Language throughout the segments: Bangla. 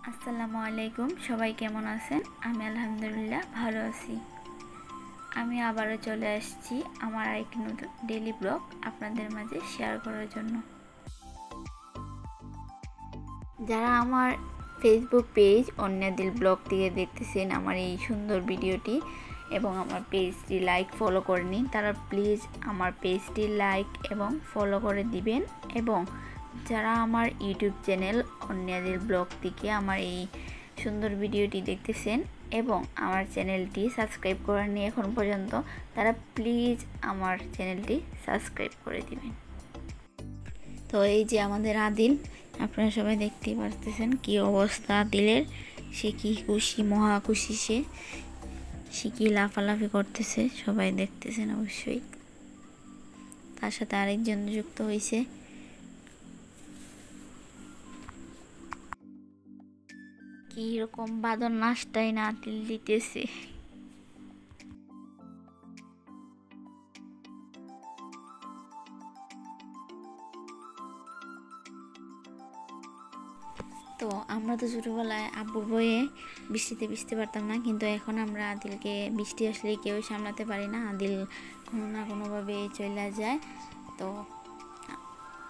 আসসালামু আলাইকুম, সবাই কেমন আছেন? আমি আলহামদুলিল্লাহ ভালো আছি। আমি আবারও চলে আসছি আমার আরেকটি নতুন ডেইলি ব্লগ আপনাদের মাঝে শেয়ার করার জন্য। যারা আমার ফেসবুক পেজ অন্যদিল ব্লগ থেকে দেখতেছেন আমার এই সুন্দর ভিডিওটি এবং আমার পেজটি লাইক ফলো করেনি, তারা প্লিজ আমার পেজটি লাইক এবং ফলো করে দিবেন। এবং যারা আমার ইউটিউব চ্যানেল অন্যদিল ব্লগ থেকে আমার এই সুন্দর ভিডিওটি দেখতেছেন এবং আমার চ্যানেলটি সাবস্ক্রাইব করেননি এখন পর্যন্ত, তারা প্লিজ আমার চ্যানেলটি সাবস্ক্রাইব করে দিবেন। তো এই যে আমাদের আদিল, আপনারা সবাই দেখতেই পারতেছেন কি অবস্থা আদিলের। সে কি খুশি, মহা খুশি, সে কি লাফালাফি করতেছে, সবাই দেখতেছেন অবশ্যই। তার সাথে আরেকজন যুক্ত হয়েছে। কি রকম বাদর নাচটাই না আদিল দিতেছে। তো আমরা তো ছোটোবেলায় আব্বুর বয়ে বৃষ্টিতে ভিজতে পারতাম না, কিন্তু এখন আমরা আদিলকে বৃষ্টি আসলে কেউ সামলাতে পারি না, আদিল কোনো না কোনোভাবে চলে যায়। তো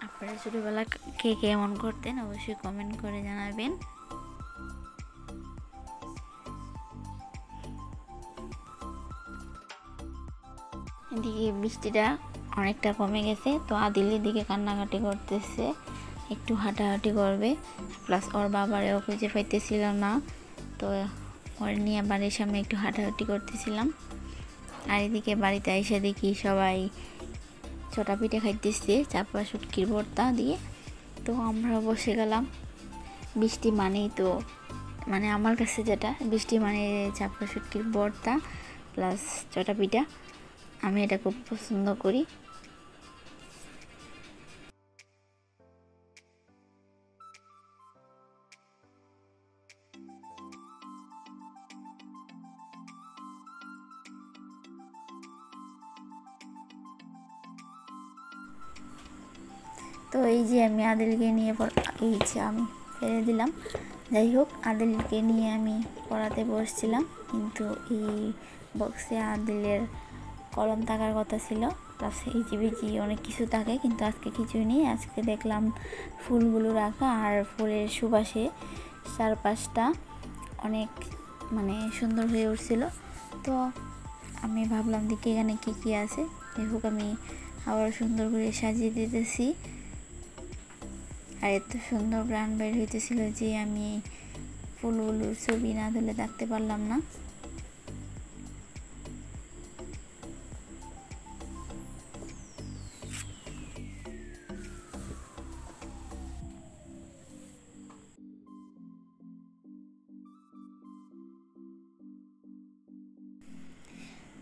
আপনারা ছোটোবেলা কে কে এমন করতেন অবশ্যই কমেন্ট করে জানাবেন। এদিকে বৃষ্টিটা অনেকটা কমে গেছে, তো আদিলের দিকে কান্নাকাটি করতেছে, একটু হাঁটাহাঁটি করবে, প্লাস ওর বাবারেও খুঁজে পাইতেছিল না, তো ওর নিয়ে বাড়ির সামনে একটু হাঁটাহাঁটি করতেছিলাম। আর এদিকে বাড়িতে এসে দেখি সবাই ছোটা পিঠে খাইতেছে চাপা শুটকির ভর্তা দিয়ে, তো আমরা বসে গেলাম। বৃষ্টি মানেই তো মানে আমার কাছে যেটা বৃষ্টি মানে চাপা শুটকির ভর্তা প্লাস ছোটা পিঠা, আমি এটা খুব পছন্দ করি। তো এই যে আমি আদিলকে নিয়ে এই যে আমি ফেলে দিলাম। যাই হোক, আদিলকে নিয়ে আমি পড়াতে বসছিলাম, কিন্তু এই বক্সে আদিলের কলম থাকার কথা ছিল, প্লাস হিজিবিজি অনেক কিছু থাকে, কিন্তু আজকে কিছুই নেই। আজকে দেখলাম ফুলগুলো রাখা, আর ফুলের সুবাসে চারপাশটা অনেক মানে সুন্দর হয়ে উঠছিল। তো আমি ভাবলাম দেখি এখানে কী কী আছে। যাই হোক, আমি আবার সুন্দর করে সাজিয়ে দিতেছি। আর এত সুন্দর গ্রান বের হইতেছিল যে আমি ফুলগুলোর ছবি না তুলে থাকতে পারলাম না।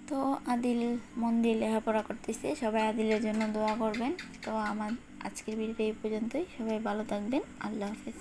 তো আদিল মন দিয়ে লেখাপড়া করতেছে, সবাই আদিলের জন্য দোয়া করবেন। তো আমার আজকের ভিডিওটা এই পর্যন্তই, সবাই ভালো থাকবেন, আল্লাহ হাফেজ।